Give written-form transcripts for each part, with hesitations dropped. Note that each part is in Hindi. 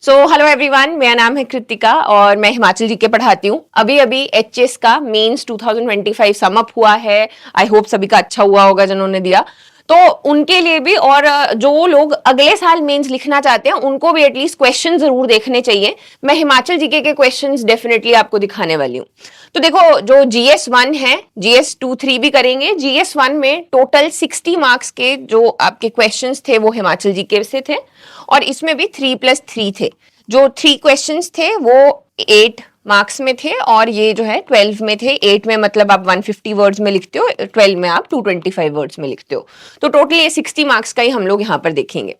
हेलो एवरीवन, मेरा नाम है कृतिका और मैं हिमाचल जी के पढ़ाती हूँ। अभी अभी एचएस का मेंस 2025 सम अप हुआ है। आई होप सभी का अच्छा हुआ होगा जिन्होंने दिया। तो उनके लिए भी और जो लोग अगले साल मेंस लिखना चाहते हैं उनको भी एटलीस्ट क्वेश्चन जरूर देखने चाहिए। मैं हिमाचल जीके के क्वेश्चंस डेफिनेटली आपको दिखाने वाली हूँ। तो देखो, जो GS1 है, GS2-3 भी करेंगे। GS1 में टोटल 60 मार्क्स के जो आपके क्वेश्चंस थे वो हिमाचल जीके से थे और इसमें भी 3+3 थे। जो 3 क्वेश्चंस थे वो 8 मार्क्स में थे और ये जो है 12 में थे। 8 में मतलब आप 150 वर्ड्स में लिखते हो, 12 में आप 225 वर्ड्स में लिखते हो। तो टोटल ये 60 मार्क्स का ही हम लोग यहाँ पर देखेंगे।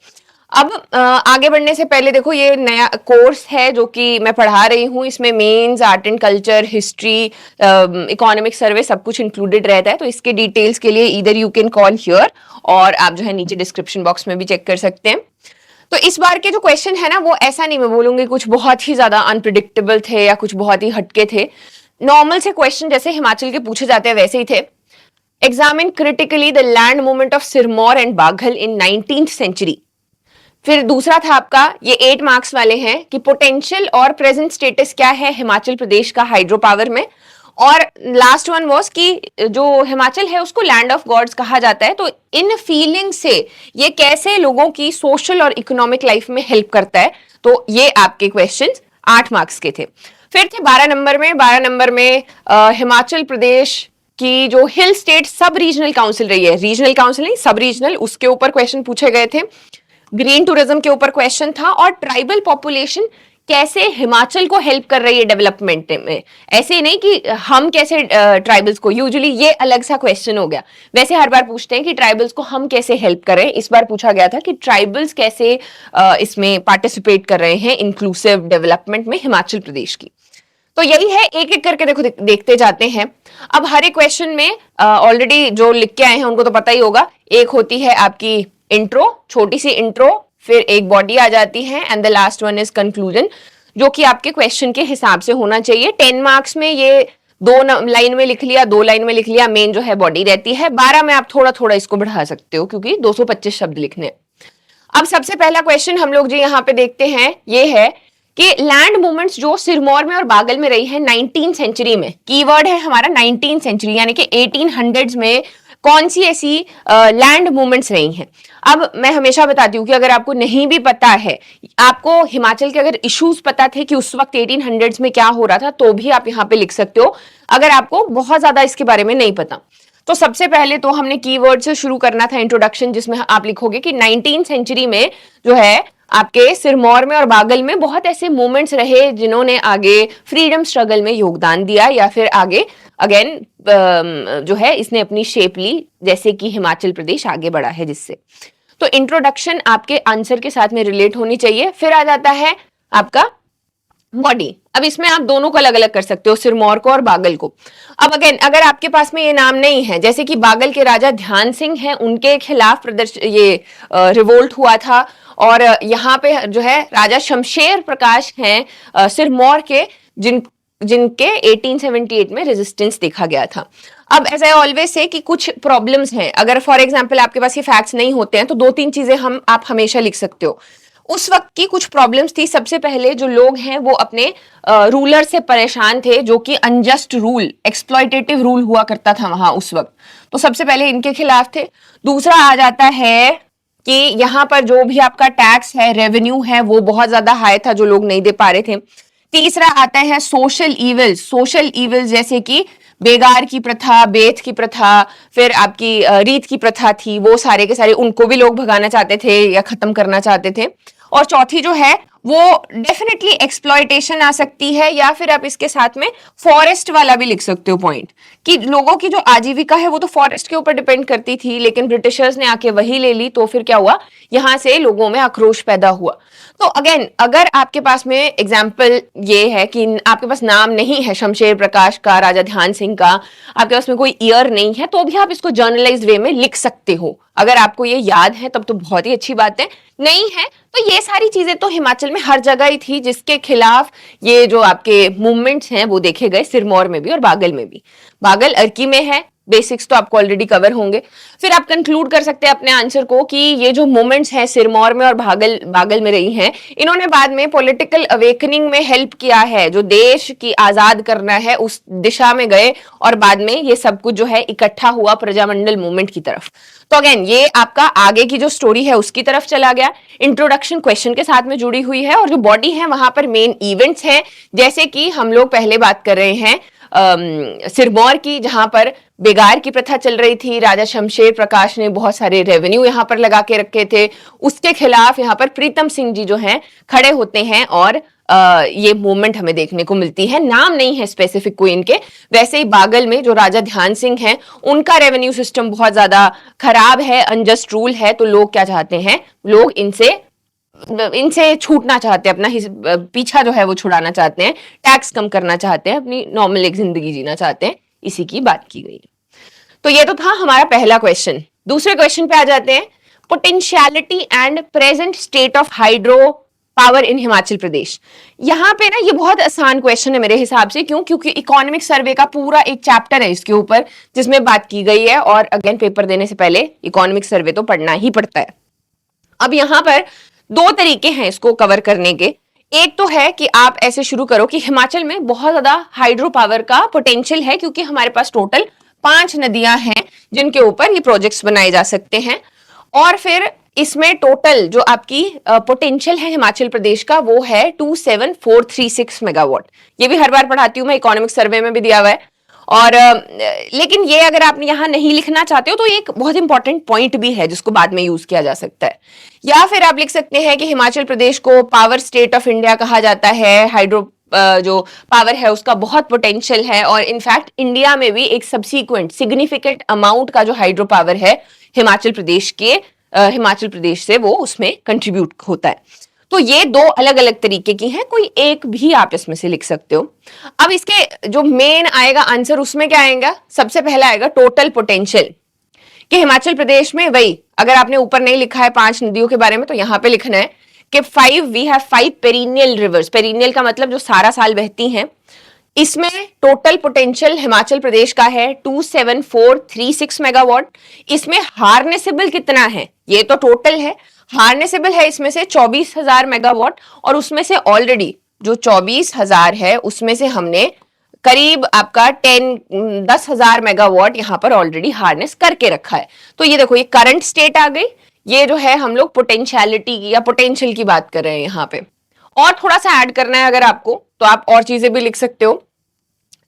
अब आगे बढ़ने से पहले देखो, ये नया कोर्स है जो कि मैं पढ़ा रही हूँ। इसमें mains, art and culture, history, economic survey सब कुछ इंक्लूडेड रहता है। तो इसके डिटेल्स के लिए इधर यू कैन कॉल हियर और आप जो है नीचे डिस्क्रिप्शन बॉक्स में भी चेक कर सकते हैं। तो इस बार के जो क्वेश्चन है ना, वो ऐसा नहीं मैं बोलूंगी कुछ बहुत ही ज्यादा अनप्रिडिक्टेबल थे या कुछ बहुत ही हटके थे। नॉर्मल से क्वेश्चन जैसे हिमाचल के पूछे जाते हैं वैसे ही थे। Examine critically the land movement of Sirmaur and Baghal in 19th century. फिर दूसरा था आपका, ये 8 मार्क्स वाले हैं कि पोटेंशियल और प्रेजेंट स्टेटस क्या है हिमाचल प्रदेश का हाइड्रो पावर में। और लास्ट वन वाज कि जो हिमाचल है उसको लैंड ऑफ गॉड्स कहा जाता है। तो इन फीलिंग से ये कैसे लोगों की सोशल और इकोनॉमिक लाइफ में हेल्प करता है। तो ये आपके क्वेश्चंस 8 मार्क्स के थे। फिर थे 12 नंबर में। 12 नंबर में हिमाचल प्रदेश की जो हिल स्टेट सब रीजनल काउंसिल रही है, रीजनल काउंसिल नहीं सब रीजनल, उसके ऊपर क्वेश्चन पूछे गए थे। ग्रीन टूरिज्म के ऊपर क्वेश्चन था और ट्राइबल पॉपुलेशन कैसे हिमाचल को हेल्प कर रही है डेवलपमेंट में। ऐसे नहीं कि हम कैसे ट्राइबल्स को, यूजुअली ये अलग सा क्वेश्चन हो गया। वैसे हर बार पूछते हैं कि ट्राइबल्स को हम कैसे हेल्प कर रहे हैं। इस बार पूछा गया था कि ट्राइबल्स कैसे इसमें पार्टिसिपेट कर रहे हैं इंक्लूसिव डेवलपमेंट में हिमाचल प्रदेश की। तो यही है, एक एक करके देखो देखते जाते हैं। अब हर एक क्वेश्चन में ऑलरेडी जो लिख के आए हैं उनको तो पता ही होगा। एक होती है आपकी इंट्रो, छोटी सी इंट्रो, फिर एक बॉडी आ जाती है and the last one is conclusion, जो कि आपके क्वेश्चन के हिसाब से होना चाहिए। 10 मार्क्स में ये 2 लाइन में लिख लिया, 2 लाइन में लिख लिया, मेन जो है बॉडी रहती है। 12 में आप थोड़ा थोड़ा इसको बढ़ा सकते हो क्योंकि 225 शब्द लिखने। अब सबसे पहला क्वेश्चन हम लोग जो यहाँ पे देखते हैं ये है कि लैंड मूवमेंट्स जो सिरमौर में और बागल में रही है 19th सेंचुरी में, कीवर्ड है हमारा 19th सेंचुरी यानी कि 1800s में कौन सी ऐसी लैंड मूवमेंट्स रही हैं। अब मैं हमेशा बताती हूँ कि अगर आपको नहीं भी पता है, आपको हिमाचल के अगर इश्यूज पता थे कि उस वक्त 1800s में क्या हो रहा था, तो भी आप यहाँ पे लिख सकते हो अगर आपको बहुत ज्यादा इसके बारे में नहीं पता। तो सबसे पहले तो हमने कीवर्ड से शुरू करना था, इंट्रोडक्शन, जिसमें आप लिखोगे कि 19th सेंचुरी में जो है आपके सिरमौर में और बागल में बहुत ऐसे मूवमेंट्स रहे जिन्होंने आगे फ्रीडम स्ट्रगल में योगदान दिया या फिर आगे अगेन जो है इसने अपनी शेप ली, जैसे कि हिमाचल प्रदेश आगे बढ़ा है जिससे। तो इंट्रोडक्शन आपके आंसर के साथ में रिलेट होनी चाहिए। फिर आ जाता है आपका बॉडी। अब इसमें आप दोनों को अलग अलग कर सकते हो, सिरमौर को और बागल को। अब अगेन अगर आपके पास में ये नाम नहीं है, जैसे कि बागल के राजा ध्यान सिंह हैं, उनके खिलाफ रिवोल्ट हुआ था और यहाँ पे जो है राजा शमशेर प्रकाश हैं सिरमौर के, जिनके 1878 में रेजिस्टेंस देखा गया था। अब एज आई ऑलवेज से कि कुछ प्रॉब्लम्स हैं, अगर फॉर एग्जांपल आपके पास ये फैक्ट्स नहीं होते हैं तो 2-3 चीजें आप हमेशा लिख सकते हो। उस वक्त की कुछ प्रॉब्लम्स थी। सबसे पहले जो लोग हैं वो अपने रूलर से परेशान थे, जो कि अनजस्ट रूल, एक्सप्लॉयटेटिव रूल हुआ करता था वहां उस वक्त। तो सबसे पहले इनके खिलाफ थे। दूसरा आ जाता है कि यहाँ पर जो भी आपका टैक्स है, रेवेन्यू है, वो बहुत ज्यादा हाई था जो लोग नहीं दे पा रहे थे। तीसरा आता है सोशल इविल्स। सोशल इविल्स जैसे कि बेगार की प्रथा, बेथ की प्रथा, फिर आपकी रीत की प्रथा थी, वो सारे के सारे उनको भी लोग भगाना चाहते थे या खत्म करना चाहते थे। और चौथी जो है वो डेफिनेटली एक्सप्लॉयटेशन आ सकती है, या फिर आप इसके साथ में फॉरेस्ट वाला भी लिख सकते हो पॉइंट, कि लोगों की जो आजीविका है वो तो फॉरेस्ट के ऊपर डिपेंड करती थी, लेकिन ब्रिटिशर्स ने आके वही ले ली। तो फिर क्या हुआ, यहाँ से लोगों में आक्रोश पैदा हुआ। तो अगेन अगर आपके पास में एग्जाम्पल ये है कि आपके पास नाम नहीं है शमशेर प्रकाश का, राजा ध्यान सिंह का, आपके पास में कोई ईयर नहीं है, तो भी आप इसको जर्नलाइज्ड वे में लिख सकते हो। अगर आपको ये याद है तब तो बहुत ही अच्छी बात है, नहीं है तो ये सारी चीजें तो हिमाचल में हर जगह ही थी जिसके खिलाफ ये जो आपके मूवमेंट्स हैं वो देखे गए, सिरमौर में भी और बागल में भी। बागल अर्की में है, बेसिक्स तो आपको ऑलरेडी कवर होंगे। फिर आप कंक्लूड कर सकते हैं अपने आंसर को कि ये जो मोमेंट्स हैं सिरमौर में और बागल में रही हैं, इन्होंने बाद में पॉलिटिकल अवेकनिंग में हेल्प किया है, जो देश की आजाद करना है उस दिशा में गए और बाद में ये सब कुछ जो है इकट्ठा हुआ प्रजामंडल मूवमेंट की तरफ। तो अगेन ये आपका आगे की जो स्टोरी है उसकी तरफ चला गया, इंट्रोडक्शन क्वेश्चन के साथ में जुड़ी हुई है, और जो बॉडी है वहां पर मेन इवेंट्स हैं, जैसे कि हम लोग पहले बात कर रहे हैं सिरमौर की, जहां पर बेगार की प्रथा चल रही थी। राजा शमशेर प्रकाश ने बहुत सारे रेवेन्यू यहाँ पर लगा के रखे थे, उसके खिलाफ यहाँ पर प्रीतम सिंह जी जो हैं खड़े होते हैं और ये मूवमेंट हमें देखने को मिलती है। नाम नहीं है स्पेसिफिक कोई इनके। वैसे ही बागल में जो राजा ध्यान सिंह हैं, उनका रेवेन्यू सिस्टम बहुत ज्यादा खराब है, अनजस्ट रूल है, तो लोग क्या चाहते हैं, लोग इनसे छूटना चाहते हैं, अपना पीछा जो है वो छुड़ाना चाहते हैं, टैक्स कम करना चाहते हैं, अपनी नॉर्मल एक जिंदगी जीना चाहते हैं, इसी की बात की गई। तो ये तो था हमारा पहला क्वेश्चन। दूसरे क्वेश्चन पे आ जाते हैं, potentiality and present state of hydro power in Himachal Pradesh. यहाँ पे ना ये बहुत आसान क्वेश्चन है मेरे हिसाब से, क्यों? क्योंकि इकोनॉमिक सर्वे का पूरा एक चैप्टर है इसके ऊपर जिसमें बात की गई है, और अगेन पेपर देने से पहले इकोनॉमिक सर्वे तो पढ़ना ही पड़ता है। अब यहाँ पर दो तरीके हैं इसको कवर करने के। एक तो है कि आप ऐसे शुरू करो कि हिमाचल में बहुत ज्यादा हाइड्रो पावर का पोटेंशियल है, क्योंकि हमारे पास टोटल 5 नदियां हैं जिनके ऊपर ये प्रोजेक्ट्स बनाए जा सकते हैं, और फिर इसमें टोटल जो आपकी पोटेंशियल है हिमाचल प्रदेश का वो है 27436 मेगावाट। ये भी हर बार पढ़ाती हूँ मैं, इकोनॉमिक सर्वे में भी दिया हुआ है। और लेकिन ये अगर आप यहाँ नहीं लिखना चाहते हो तो ये एक बहुत इंपॉर्टेंट पॉइंट भी है जिसको बाद में यूज किया जा सकता है। या फिर आप लिख सकते हैं कि हिमाचल प्रदेश को पावर स्टेट ऑफ इंडिया कहा जाता है, हाइड्रो जो पावर है उसका बहुत पोटेंशियल है, और इनफैक्ट इंडिया में भी एक सब्सीक्वेंट सिग्निफिकेंट अमाउंट का जो हाइड्रो पावर है हिमाचल प्रदेश से वो उसमें कंट्रीब्यूट होता है। तो ये दो अलग अलग तरीके की हैं, कोई एक भी आप इसमें से लिख सकते हो। अब इसके जो मेन आएगा आंसर उसमें क्या आएगा, सबसे पहला आएगा टोटल पोटेंशियल, कि हिमाचल प्रदेश में वही, अगर आपने ऊपर नहीं लिखा है 5 नदियों के बारे में तो यहां पे लिखना है कि we have 5 perennial rivers. Perennial का मतलब जो सारा साल बहती हैं। इसमें टोटल पोटेंशियल हिमाचल प्रदेश का है 27436 मेगावाट। इसमें हार्नेसेबल कितना है, ये तो टोटल है, हार्नेसेबल है इसमें से 24,000 मेगावाट, और उसमें से ऑलरेडी जो 24,000 है उसमें से हमने करीब आपका 10,000 मेगावाट यहाँ पर ऑलरेडी हार्नेस करके रखा है। तो ये देखो, ये करंट स्टेट आ गई। ये जो है हम लोग पोटेंशियलिटी की या पोटेंशियल की बात कर रहे हैं यहाँ पे। और थोड़ा सा ऐड करना है अगर आपको, तो आप और चीजें भी लिख सकते हो,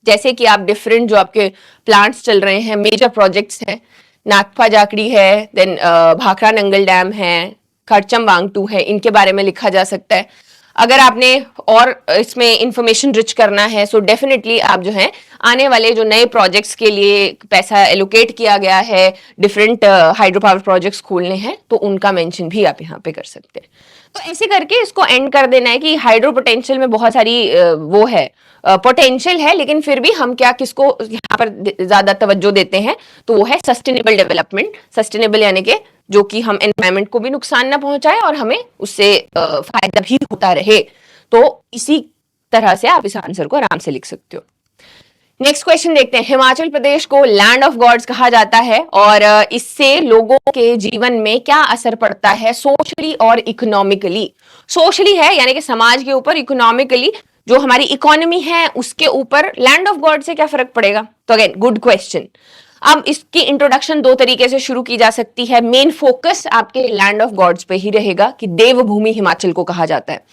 जैसे कि आप डिफरेंट जो आपके प्लांट्स चल रहे हैं, मेजर प्रोजेक्ट्स हैं, नाथपा जाखड़ी है, देन भाखड़ा नंगल डैम है, खरचम वांगटू है, इनके बारे में लिखा जा सकता है। अगर आपने और इसमें इंफॉर्मेशन रिच करना है सो डेफिनेटली आप जो है आने वाले जो नए प्रोजेक्ट्स के लिए पैसा एलोकेट किया गया है, डिफरेंट हाइड्रो पावर प्रोजेक्ट्स खोलने हैं, तो उनका मेंशन भी आप यहाँ पे कर सकते हैं। तो ऐसे करके इसको एंड कर देना है कि हाइड्रो पोटेंशियल में बहुत सारी वो है पोटेंशियल है, लेकिन फिर भी हम क्या किसको यहाँ पर ज्यादा तवज्जो देते हैं, तो वो है सस्टेनेबल डेवलपमेंट। सस्टेनेबल यानी कि जो कि हम एनवायरमेंट को भी नुकसान ना पहुंचाए और हमें उससे फायदा भी होता रहे। तो इसी तरह से आप इस आंसर को आराम से लिख सकते हो। नेक्स्ट क्वेश्चन देखते हैं। हिमाचल प्रदेश को लैंड ऑफ गॉड्स कहा जाता है, और इससे लोगों के जीवन में क्या असर पड़ता है सोशली और इकोनॉमिकली। सोशली है यानी कि समाज के ऊपर, इकोनॉमिकली जो हमारी इकोनॉमी है उसके ऊपर लैंड ऑफ गॉड से क्या फर्क पड़ेगा। तो अगेन गुड क्वेश्चन। अब इसकी इंट्रोडक्शन दो तरीके से शुरू की जा सकती है। मेन फोकस आपके लैंड ऑफ गॉड्स पे ही रहेगा कि देवभूमि हिमाचल को कहा जाता है।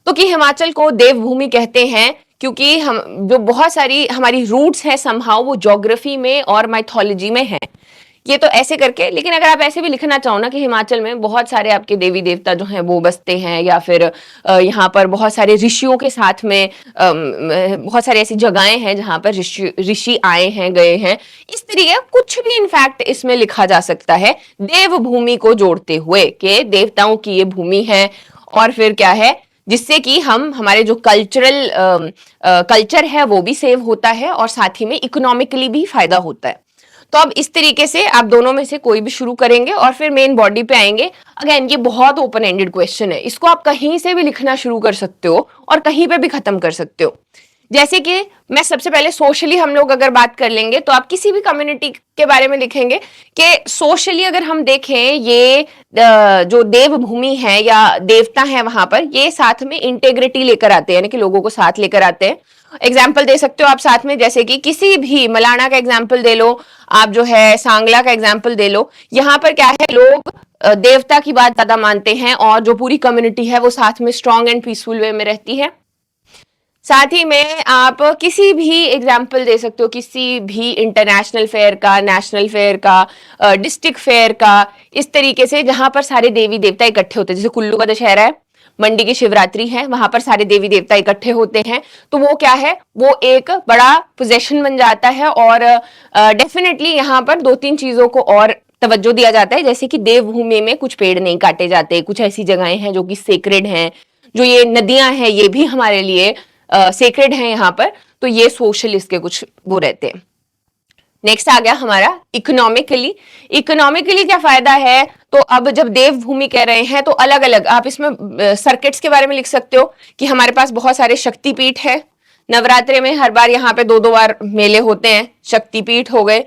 तो कि हिमाचल को देवभूमि कहते हैं क्योंकि हम जो बहुत सारी हमारी रूट्स हैं समहाउ वो ज्योग्राफी में और माइथोलॉजी में है। ये तो ऐसे करके, लेकिन अगर आप ऐसे भी लिखना चाहो ना कि हिमाचल में बहुत सारे आपके देवी देवता जो हैं वो बसते हैं, या फिर यहाँ पर बहुत सारे ऋषियों के साथ में बहुत सारी ऐसी जगहें हैं जहाँ पर ऋषि आए हैं गए हैं, इस तरीके कुछ भी इनफैक्ट इसमें लिखा जा सकता है देवभूमि को जोड़ते हुए कि देवताओं की ये भूमि है। और फिर क्या है, जिससे कि हमारे जो कल्चर है वो भी सेव होता है और साथ ही में इकोनॉमिकली भी फायदा होता है। तो अब इस तरीके से आप दोनों में से कोई भी शुरू करेंगे और फिर मेन बॉडी पे आएंगे। अगेन ये बहुत ओपन एंडेड क्वेश्चन है, इसको आप कहीं से भी लिखना शुरू कर सकते हो और कहीं पे भी खत्म कर सकते हो। जैसे कि मैं सबसे पहले सोशली हम लोग अगर बात कर लेंगे तो आप किसी भी कम्युनिटी के बारे में लिखेंगे कि सोशली अगर हम देखें ये जो देवभूमि है या देवता है वहां पर, ये साथ में इंटेग्रिटी लेकर आते हैं, यानी कि लोगों को साथ लेकर आते हैं। एग्जाम्पल दे सकते हो आप साथ में, जैसे कि किसी भी मलाना का एग्जाम्पल दे लो, आप जो है सांगला का एग्जाम्पल दे लो। यहाँ पर क्या है, लोग देवता की बात ज्यादा मानते हैं और जो पूरी कम्युनिटी है वो साथ में स्ट्रॉन्ग एंड पीसफुल वे में रहती है। साथ ही में आप किसी भी एग्जाम्पल दे सकते हो, किसी भी इंटरनेशनल फेयर का, नेशनल फेयर का, डिस्ट्रिक्ट फेयर का, इस तरीके से जहां पर सारे देवी देवता इकट्ठे होते हैं। जैसे कुल्लू का दशहरा है, मंडी की शिवरात्रि है, वहां पर सारे देवी देवता इकट्ठे होते हैं, तो वो क्या है, वो एक बड़ा पोजेशन बन जाता है। और डेफिनेटली यहाँ पर दो तीन चीजों को और तवज्जो दिया जाता है, जैसे कि देवभूमि में कुछ पेड़ नहीं काटे जाते, कुछ ऐसी जगहें हैं जो कि सेक्रेड हैं, जो ये नदियां हैं ये भी हमारे लिए सेक्रेड है यहाँ पर, तो ये सोशल इसके कुछ वो रहते हैं। नेक्स्ट आ गया हमारा इकोनॉमिकली। इकोनॉमिकली क्या फायदा है, तो अब जब देवभूमि कह रहे हैं तो अलग अलग आप इसमें सर्किट्स के बारे में लिख सकते हो कि हमारे पास बहुत सारे शक्तिपीठ है। नवरात्रि में हर बार यहाँ पे 2-2 बार मेले होते हैं, शक्तिपीठ हो गए।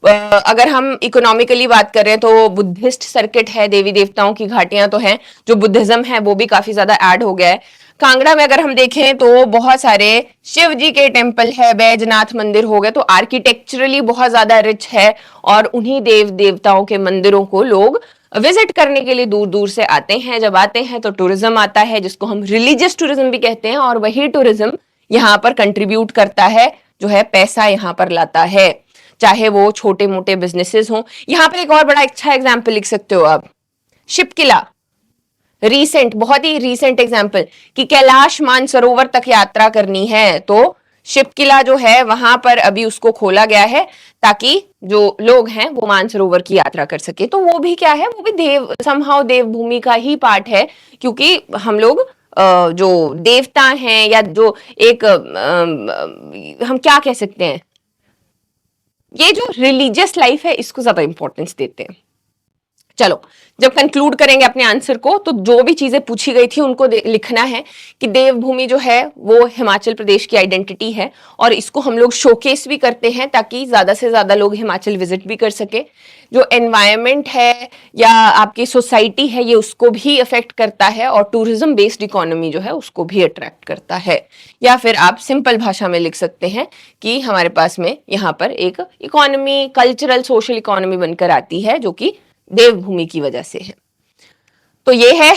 अगर हम इकोनॉमिकली बात करें तो बुद्धिस्ट सर्किट है, देवी देवताओं की घाटियां तो हैं, जो बुद्धिज्म है वो भी काफी ज्यादा ऐड हो गया है। कांगड़ा में अगर हम देखें तो बहुत सारे शिव जी के टेम्पल है, बैजनाथ मंदिर हो गए, तो आर्किटेक्चरली बहुत ज्यादा रिच है और उन्हीं देव देवताओं के मंदिरों को लोग विजिट करने के लिए दूर दूर से आते हैं। जब आते हैं तो टूरिज्म आता है, जिसको हम रिलीजियस टूरिज्म भी कहते हैं, और वही टूरिज्म यहाँ पर कंट्रीब्यूट करता है, जो है पैसा यहाँ पर लाता है, चाहे वो छोटे मोटे बिजनेसेस हों। यहाँ पर एक और बड़ा अच्छा एग्जाम्पल लिख सकते हो आप, शिपकिला, रीसेंट, बहुत ही रीसेंट एग्जाम्पल कि कैलाश मानसरोवर तक यात्रा करनी है तो शिपकिला जो है वहां पर अभी उसको खोला गया है ताकि जो लोग हैं वो मानसरोवर की यात्रा कर सके। तो वो भी क्या है, वो भी समहाउ देवभूमि का ही पार्ट है, क्योंकि हम लोग जो देवता हैं या जो एक हम क्या कह सकते हैं, ये जो रिलीजियस लाइफ है इसको ज्यादा इंपॉर्टेंस देते हैं। चलो, जब कंक्लूड करेंगे अपने आंसर को तो जो भी चीजें पूछी गई थी उनको लिखना है कि देवभूमि जो है वो हिमाचल प्रदेश की आइडेंटिटी है और इसको हम लोग शोकेस भी करते हैं ताकि ज्यादा से ज्यादा लोग हिमाचल विजिट भी कर सके। जो एनवायरमेंट है या आपकी सोसाइटी है ये उसको भी अफेक्ट करता है और टूरिज्म बेस्ड इकोनॉमी जो है उसको भी अट्रैक्ट करता है। या फिर आप सिंपल भाषा में लिख सकते हैं कि हमारे पास में यहाँ पर एक इकोनॉमी, कल्चरल सोशल इकोनॉमी बनकर आती है जो कि देवभूमि की वजह से है। तो ये है।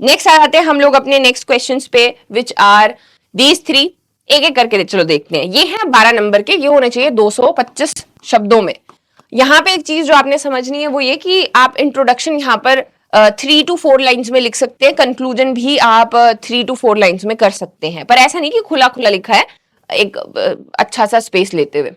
नेक्स्ट आ जाते हैं हम लोग अपने नेक्स्ट क्वेश्चंस पे, विच आर दीज 3। एक एक करके चलो देखते हैं। ये है 12 नंबर के, ये होने चाहिए 225 शब्दों में। यहाँ पे एक चीज जो आपने समझनी है वो ये कि आप इंट्रोडक्शन यहाँ पर 3 to 4 लाइन्स में लिख सकते हैं, कंक्लूजन भी आप 3 to 4 लाइन्स में कर सकते हैं, पर ऐसा नहीं कि खुला खुला लिखा है, एक अच्छा सा स्पेस लेते हुए।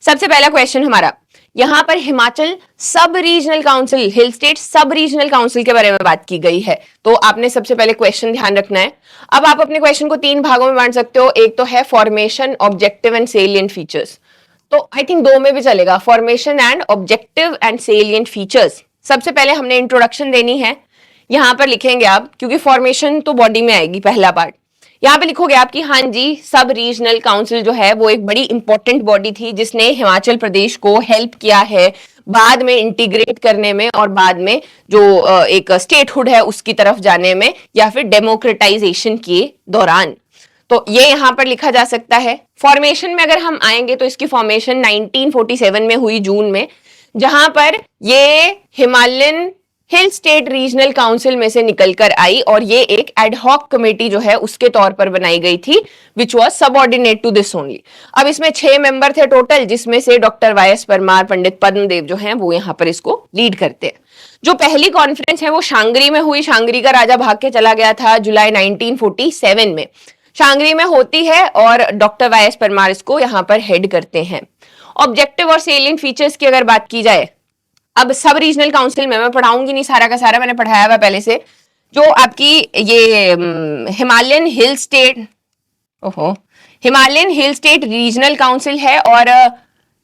सबसे पहला क्वेश्चन हमारा यहाँ पर हिमाचल सब रीजनल काउंसिल, हिल स्टेट सब रीजनल काउंसिल के बारे में बात की गई है, तो आपने सबसे पहले क्वेश्चन ध्यान रखना है। अब आप अपने क्वेश्चन को 3 भागों में बांट सकते हो। एक तो है formation, objective and salient features, तो आई थिंक 2 में भी चलेगा, formation and objective and salient features. सबसे पहले हमने इंट्रोडक्शन देनी है, यहां पर लिखेंगे आप, क्योंकि फॉर्मेशन तो बॉडी में आएगी पहला पार्ट। यहाँ पे लिखोगे आप कि हाँ जी, सब रीजनल काउंसिल जो है वो एक बड़ी इंपॉर्टेंट बॉडी थी जिसने हिमाचल प्रदेश को हेल्प किया है बाद में इंटीग्रेट करने में और बाद में जो एक स्टेटहुड है उसकी तरफ जाने में या फिर डेमोक्रेटाइजेशन के दौरान। तो ये यहाँ पर लिखा जा सकता है। फॉर्मेशन में अगर हम आएंगे तो इसकी फॉर्मेशन 1947 में हुई, जून में, जहां पर ये Himalayan hill state regional council में से निकलकर आई और ये एक एडहॉक कमेटी जो है उसके तौर पर बनाई गई थी, which was subordinate to this only. अब इसमें 6 मेंबर थे टोटल, जिसमें से डॉक्टर वाई.एस. परमार, पंडित पद्मदेव जो हैं वो यहाँ पर इसको लीड करते हैं। जो पहली कॉन्फ्रेंस है वो शांगरी में हुई, शांगरी का राजा भाग के चला गया था जुलाई 1947 में, शांगरी में होती है और डॉक्टर वाई.एस. परमार इसको यहाँ पर हेड करते हैं। ऑब्जेक्टिव और सेलिएंट फीचर्स की अगर बात की जाए, अब सब रीजनल काउंसिल में मैं पढ़ाऊंगी नहीं सारा का सारा, मैंने पढ़ाया हुआ पहले से। जो आपकी ये Himalayan hill state, Himalayan hill state regional council है और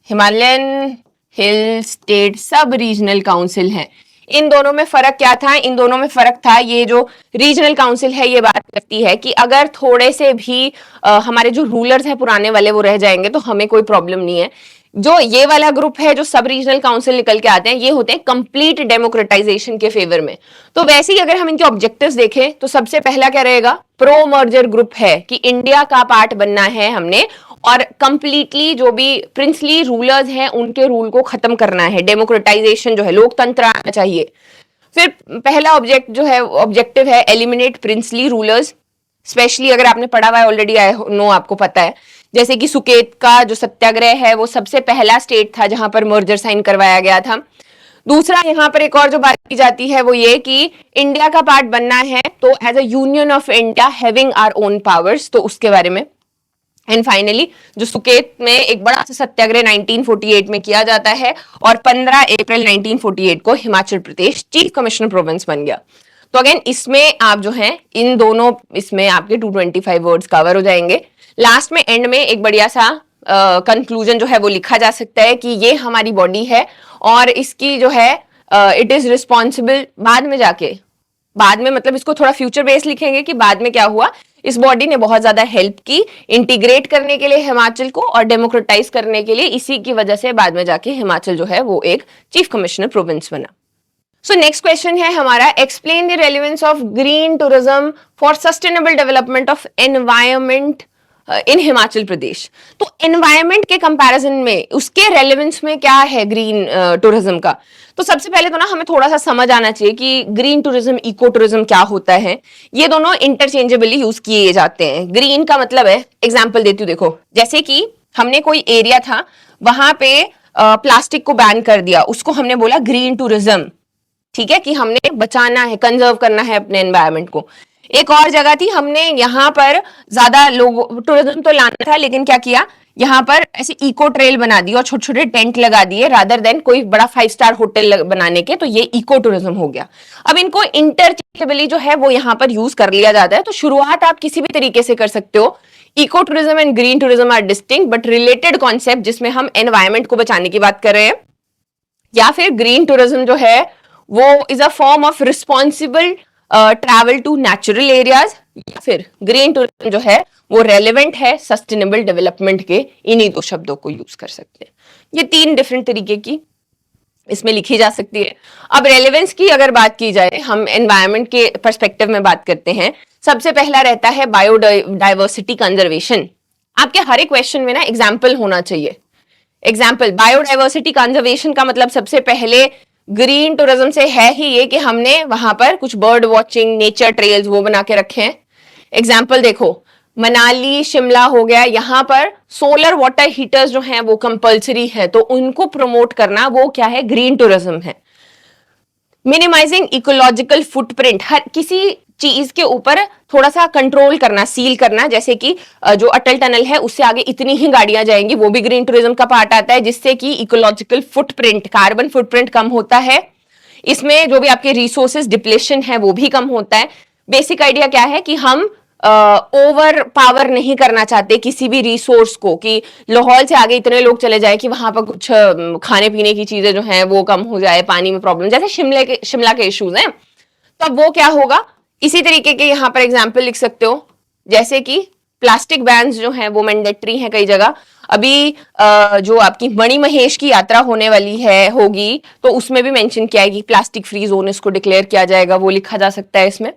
हिमालयन हिल स्टेट सब रीजनल काउंसिल है, इन दोनों में फर्क क्या था? इन दोनों में फर्क था, ये जो रीजनल काउंसिल है ये बात करती है कि अगर थोड़े से भी हमारे जो रूलर्स हैं पुराने वाले वो रह जाएंगे तो हमें कोई प्रॉब्लम नहीं है। जो ये वाला ग्रुप है, जो सब रीजनल काउंसिल निकल के आते हैं, ये होते हैं कंप्लीट डेमोक्रेटाइजेशन के फेवर में। तो वैसे ही अगर हम इनके ऑब्जेक्टिव्स देखें तो सबसे पहला क्या रहेगा? प्रो मर्जर ग्रुप है कि इंडिया का पार्ट बनना है हमने, और कंप्लीटली जो भी प्रिंसली रूलर्स हैं उनके रूल को खत्म करना है, डेमोक्रेटाइजेशन जो है, लोकतंत्र आना चाहिए। फिर पहला ऑब्जेक्टिव है एलिमिनेट प्रिंसली रूलर्स। स्पेशली अगर आपने पढ़ा हुआ है ऑलरेडी, आई नो आपको पता है, जैसे कि सुकेत का जो सत्याग्रह है वो सबसे पहला स्टेट था जहां पर मर्जर साइन करवाया गया था। दूसरा, यहाँ पर एक और जो बात की जाती है वो ये कि इंडिया का पार्ट बनना है तो as a union of India having our own powers, तो उसके बारे में। एंड फाइनली जो सुकेत में एक बड़ा सा सत्याग्रह 1948 में किया जाता है और 15 अप्रैल 1948 को Himachal Pradesh chief commissioner province बन गया। तो अगेन इसमें आप जो है इन दोनों, इसमें आपके 225 वर्ड्स कवर हो जाएंगे। लास्ट में एंड में एक बढ़िया सा कंक्लूजन जो है वो लिखा जा सकता है कि ये हमारी बॉडी है और इसकी जो है इट इज रिस्पॉन्सिबल, बाद में मतलब इसको थोड़ा फ्यूचर बेस लिखेंगे कि बाद में क्या हुआ, इस बॉडी ने बहुत ज्यादा हेल्प की इंटीग्रेट करने के लिए हिमाचल को और डेमोक्रेटाइज करने के लिए। इसी की वजह से बाद में जाके हिमाचल जो है वो एक चीफ कमिश्नर प्रोविंस बना। सो नेक्स्ट क्वेश्चन है हमारा, explain the relevance of green tourism for sustainable development of environment in Himachal Pradesh. तो एनवायरमेंट के कंपैरिजन में उसके रेलेवेंस में क्या है ग्रीन टूरिज्म का? तो सबसे पहले तो ना हमें थोड़ा सा समझ आना चाहिए कि ग्रीन टूरिज्म, इको टूरिज्म क्या होता है। ये दोनों इंटरचेंजेबली यूज किए जाते हैं। ग्रीन का मतलब है, एग्जांपल देती हूँ, देखो जैसे कि हमने कोई एरिया था वहां पे प्लास्टिक को बैन कर दिया, उसको हमने बोला ग्रीन टूरिज्म, ठीक है, कि हमने बचाना है, कंजर्व करना है अपने एनवायरमेंट को। एक और जगह थी, हमने यहाँ पर ज्यादा लोग टूरिज्म तो लाना था लेकिन क्या किया, यहाँ पर ऐसे इको ट्रेल बना दिए और छोटे छोटे टेंट लगा दिए रादर देन कोई बड़ा 5 स्टार होटल बनाने के, तो ये इको टूरिज्म हो गया। अब इनको इंटरचेंजेबली जो है वो यहाँ पर यूज कर लिया जाता है। तो शुरुआत आप किसी भी तरीके से कर सकते हो। Eco tourism and green tourism are distinct but related concept, जिसमें हम एनवायरमेंट को बचाने की बात कर रहे हैं। या फिर ग्रीन टूरिज्म जो है वो is a form of responsible travel to natural areas, या फिर ग्रीन टूरिज्म जो है वो रेलेवेंट है सस्टेनेबल डेवलपमेंट के। इन्हीं दो शब्दों को यूज कर सकते हैं। ये 3 डिफरेंट तरीके की इसमें लिखी जा सकती है। अब रेलेवेंस की अगर बात की जाए, हम एनवायरमेंट के पर्सपेक्टिव में बात करते हैं। सबसे पहला रहता है बायोडाइवर्सिटी कंजर्वेशन। आपके हर एक क्वेश्चन में ना एग्जाम्पल होना चाहिए। एग्जाम्पल, बायोडाइवर्सिटी कंजर्वेशन का मतलब सबसे पहले ग्रीन टूरिज्म से है ही ये कि हमने वहां पर कुछ बर्ड वॉचिंग, नेचर ट्रेल्स वो बना के रखे हैं। एग्जाम्पल देखो, मनाली, शिमला हो गया, यहाँ पर सोलर वाटर हीटर्स जो हैं वो कंपलसरी है, तो उनको प्रमोट करना वो क्या है, ग्रीन टूरिज्म है। मिनिमाइजिंग इकोलॉजिकल फुटप्रिंट, हर किसी चीज के ऊपर थोड़ा सा कंट्रोल करना, सील करना, जैसे कि जो अटल टनल है उससे आगे इतनी ही गाड़ियां जाएंगी, वो भी ग्रीन टूरिज्म का पार्ट आता है, जिससे कि इकोलॉजिकल फुटप्रिंट, कार्बन फुटप्रिंट कम होता है। इसमें जो भी आपके रिसोर्सेज डिप्लेशन है वो भी कम होता है। बेसिक आइडिया क्या है कि हम ओवर पावर नहीं करना चाहते किसी भी रिसोर्स को, कि लाहौल से आगे इतने लोग चले जाए कि वहां पर कुछ खाने पीने की चीजें जो हैं वो कम हो जाए, पानी में प्रॉब्लम, जैसे शिमला के इश्यूज हैं। तो अब वो क्या होगा, इसी तरीके के यहाँ पर एग्जाम्पल लिख सकते हो, जैसे कि प्लास्टिक बैन्स जो हैं वो मैंडेटरी हैं कई जगह। अभी जो आपकी मणि महेश की यात्रा होने वाली है, होगी, तो उसमें भी मेंशन किया है कि प्लास्टिक फ्री जोन इसको डिक्लेयर किया जाएगा, वो लिखा जा सकता है इसमें।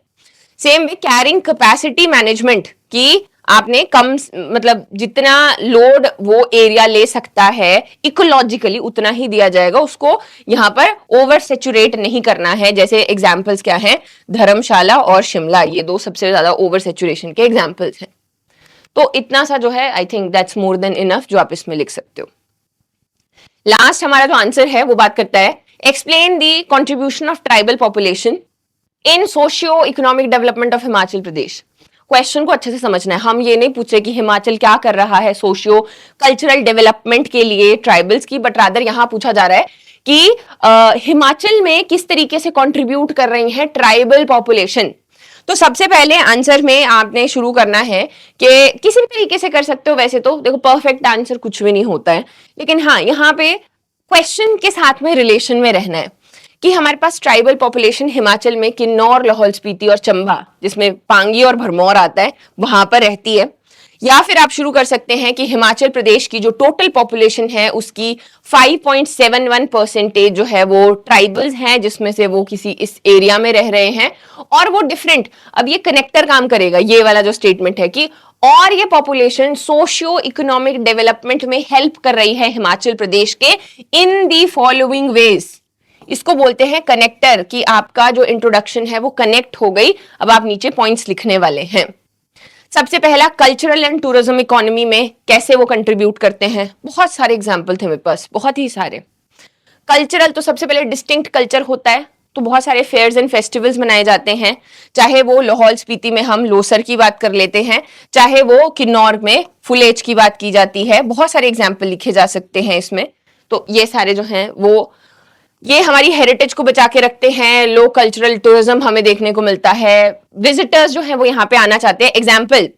Same way carrying capacity management, कि आपने कम, मतलब जितना लोड वो एरिया ले सकता है इकोलॉजिकली उतना ही दिया जाएगा, उसको यहाँ पर ओवर सेचुरेट नहीं करना है। जैसे एग्जाम्पल्स क्या हैं, धर्मशाला और शिमला, ये 2 सबसे ज्यादा ओवर सेचुरेशन के एग्जाम्पल्स हैं। तो इतना सा जो है, I think that's more than enough जो आप इसमें लिख सकते हो। लास्ट हमारा जो आंसर है वो बात करता है, explain the contribution of tribal population in socio economic development of Himachal Pradesh. Question को अच्छे से समझना है। हम ये नहीं पूछ रहे कि हिमाचल क्या कर रहा है सोशियो कल्चरल डेवलपमेंट के लिए ट्राइबल्स की, बट रादर यहां पूछा जा रहा है कि हिमाचल में किस तरीके से कंट्रीब्यूट कर रही है ट्राइबल पॉपुलेशन। तो सबसे पहले आंसर में आपने शुरू करना है कि किसी भी तरीके से कर सकते हो। वैसे तो देखो परफेक्ट आंसर कुछ भी नहीं होता है, लेकिन हाँ यहाँ पे क्वेश्चन के साथ में रिलेशन में रहना है कि हमारे पास ट्राइबल पॉपुलेशन हिमाचल में किन्नौर, लाहौल स्पीति और चंबा, जिसमें पांगी और भरमौर आता है, वहां पर रहती है। या फिर आप शुरू कर सकते हैं कि हिमाचल प्रदेश की जो टोटल पॉपुलेशन है उसकी 5.71% जो है वो ट्राइबल्स हैं, जिसमें से वो किसी इस एरिया में रह रहे हैं और वो डिफरेंट। अब ये कनेक्टर काम करेगा, ये वाला जो स्टेटमेंट है कि और ये पॉपुलेशन सोशियो इकोनॉमिक डेवलपमेंट में हेल्प कर रही है हिमाचल प्रदेश के इन दी फॉलोइंग वेज। इसको बोलते हैं कनेक्टर, कि आपका जो इंट्रोडक्शन है वो कनेक्ट हो गई। अब आप नीचे पॉइंट्स लिखने वाले हैं। सबसे पहला, कल्चरल एंड टूरिज्म इकोनॉमी में कैसे वो कंट्रीब्यूट करते हैं। बहुत सारे एग्जाम्पल थे मेरे पास, बहुत ही सारे। कल्चरल तो सबसे पहले डिस्टिंक्ट कल्चर होता है, तो बहुत सारे फेयर्स एंड फेस्टिवल्स मनाए जाते हैं, चाहे वो लाहौल स्पीति में हम लोसर की बात कर लेते हैं, चाहे वो किन्नौर में फुलेज की बात की जाती है। बहुत सारे एग्जाम्पल लिखे जा सकते हैं इसमें। तो ये सारे जो हैं वो ये हमारी हेरिटेज को बचा के रखते हैं। लो कल्चरल टूरिज्म हमें देखने को मिलता है, विजिटर्स जो है वो यहाँ पे आना चाहते हैं। एग्जाम्पल,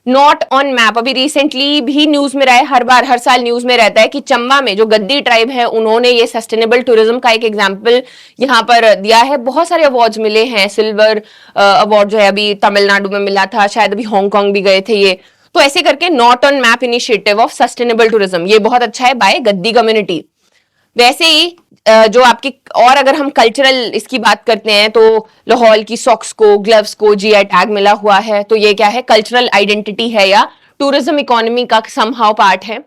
नॉट ऑन मैप, अभी रिसेंटली भी न्यूज में रहा है, हर साल न्यूज में रहता है कि चंबा में जो गद्दी ट्राइब है उन्होंने ये सस्टेनेबल टूरिज्म का एक एग्जाम्पल यहाँ पर दिया है। बहुत सारे अवार्ड्स मिले हैं, सिल्वर अवार्ड जो है अभी तमिलनाडु में मिला था, शायद अभी हांगकांग भी गए थे ये। तो ऐसे करके not on map initiative of sustainable tourism, ये बहुत अच्छा है बाय गद्दी कम्युनिटी। वैसे ही जो आपकी, और अगर हम कल्चरल इसकी बात करते हैं तो लाहौल की सॉक्स को, ग्लव्स को जीआई टैग मिला हुआ है, तो ये क्या है, कल्चरल आइडेंटिटी है या टूरिज्म इकोनॉमी का समहाउ पार्ट है।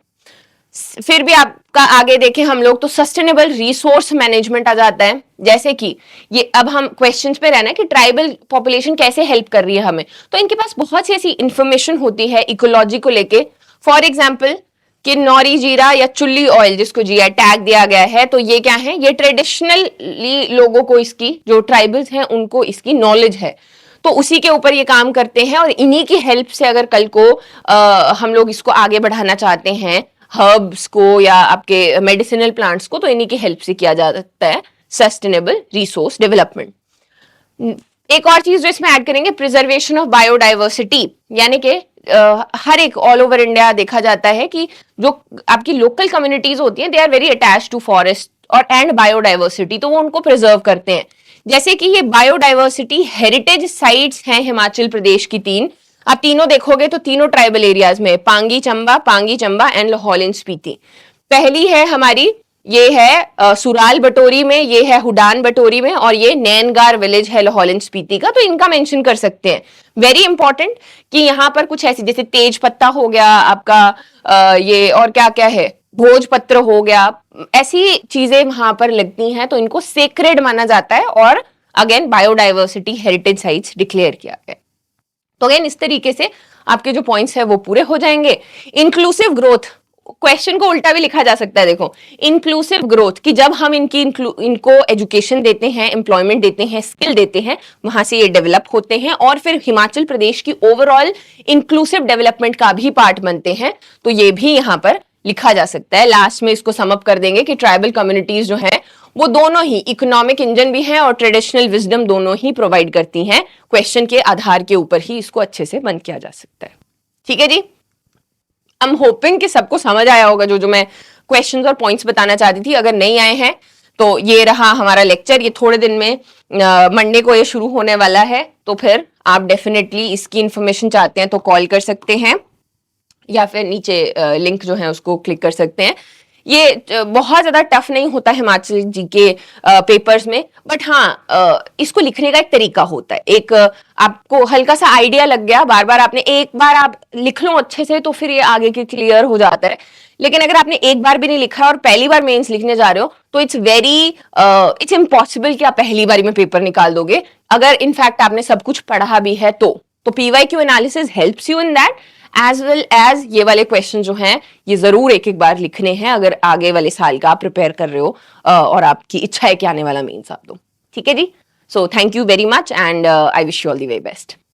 फिर भी आपका आगे देखें हम लोग तो सस्टेनेबल रिसोर्स मैनेजमेंट आ जाता है। जैसे कि ये अब हम क्वेश्चंस पे रहना है कि ट्राइबल पॉपुलेशन कैसे हेल्प कर रही है हमें, तो इनके पास बहुत सी ऐसी इंफॉर्मेशन होती है इकोलॉजी को लेके। फॉर एग्जाम्पल किन्नौरी जीरा या चुल्ली ऑयल जिसको जीआई टैग दिया गया है, तो ये क्या है, ये ट्रेडिशनली लोगों को, इसकी जो ट्राइबल्स हैं उनको इसकी नॉलेज है, तो उसी के ऊपर ये काम करते हैं। और इन्हीं की हेल्प से अगर कल को हम लोग इसको आगे बढ़ाना चाहते हैं, हर्ब्स को या आपके मेडिसिनल प्लांट्स को, तो इन्हीं की हेल्प से किया जा सकता है सस्टेनेबल रिसोर्स डेवलपमेंट। एक और चीज जो इसमें ऐड करेंगे, प्रिजर्वेशन ऑफ बायोडाइवर्सिटी, यानी कि हर एक ऑल ओवर इंडिया देखा जाता है कि जो आपकी लोकल कम्युनिटीज होती हैं they are very attach to forest और एंड बायोडाइवर्सिटी, तो वो उनको प्रिजर्व करते हैं। जैसे कि ये बायोडाइवर्सिटी हेरिटेज साइट्स हैं हिमाचल प्रदेश की 3, आप तीनों देखोगे तो तीनों ट्राइबल एरियाज में, पांगी चंबा एंड लाहौल स्पीति। पहली है हमारी, ये है सुराल बटोरी में, ये है हुडान बटोरी में, और ये नैनगार विलेज है लाहौल स्पीति का, तो इनका मेंशन कर सकते हैं। वेरी इंपॉर्टेंट कि यहाँ पर कुछ ऐसी, जैसे तेज पत्ता हो गया आपका, ये और क्या क्या है, भोजपत्र हो गया, ऐसी चीजें वहां पर लगती हैं, तो इनको सेक्रेड माना जाता है और again biodiversity heritage sites declare किया गया। तो अगेन इस तरीके से आपके जो पॉइंट्स है वो पूरे हो जाएंगे। इंक्लूसिव ग्रोथ, क्वेश्चन को उल्टा भी लिखा जा सकता है, देखो इंक्लूसिव ग्रोथ, कि जब हम इनको एजुकेशन देते हैं, एम्प्लॉयमेंट देते हैं, स्किल देते हैं, वहां से ये डेवलप होते हैं और फिर हिमाचल प्रदेश की ओवरऑल इंक्लूसिव डेवलपमेंट का भी पार्ट बनते हैं, तो ये भी यहाँ पर लिखा जा सकता है। लास्ट में इसको समअप कर देंगे कि ट्राइबल कम्युनिटीज जो है वो दोनों ही इकोनॉमिक इंजन भी हैं और ट्रेडिशनल विजडम दोनों ही प्रोवाइड करती हैं। क्वेश्चन के आधार के ऊपर ही इसको अच्छे से बंद किया जा सकता है। ठीक है जी, आई एम होपिंग कि सबको समझ आया होगा जो मैं क्वेश्चंस और पॉइंट्स बताना चाहती थी। अगर नहीं आए हैं तो ये रहा हमारा लेक्चर, ये थोड़े दिन में मंडे को ये शुरू होने वाला है, तो फिर आप डेफिनेटली इसकी इंफॉर्मेशन चाहते हैं तो कॉल कर सकते हैं या फिर नीचे लिंक जो है उसको क्लिक कर सकते हैं। ये बहुत ज्यादा टफ नहीं होता हिमाचल जी के पेपर्स में, बट हाँ इसको लिखने का एक तरीका होता है। एक आपको हल्का सा आइडिया लग गया, बार बार आपने एक बार आप लिख लो अच्छे से तो फिर ये आगे के क्लियर हो जाता है। लेकिन अगर आपने एक बार भी नहीं लिखा और पहली बार मेंस लिखने जा रहे हो तो इट्स इम्पॉसिबल कि आप पहली बारी में पेपर निकाल दोगे। अगर इनफैक्ट आपने सब कुछ पढ़ा भी है तो PYQ analysis helps you in that, as well as ये वाले क्वेश्चन जो हैं ये जरूर एक बार लिखने हैं अगर आगे वाले साल का आप प्रिपेयर कर रहे हो और आपकी इच्छा है कि आने वाला मेंस आप दो। ठीक है जी, so thank you very much and I wish you all the very best.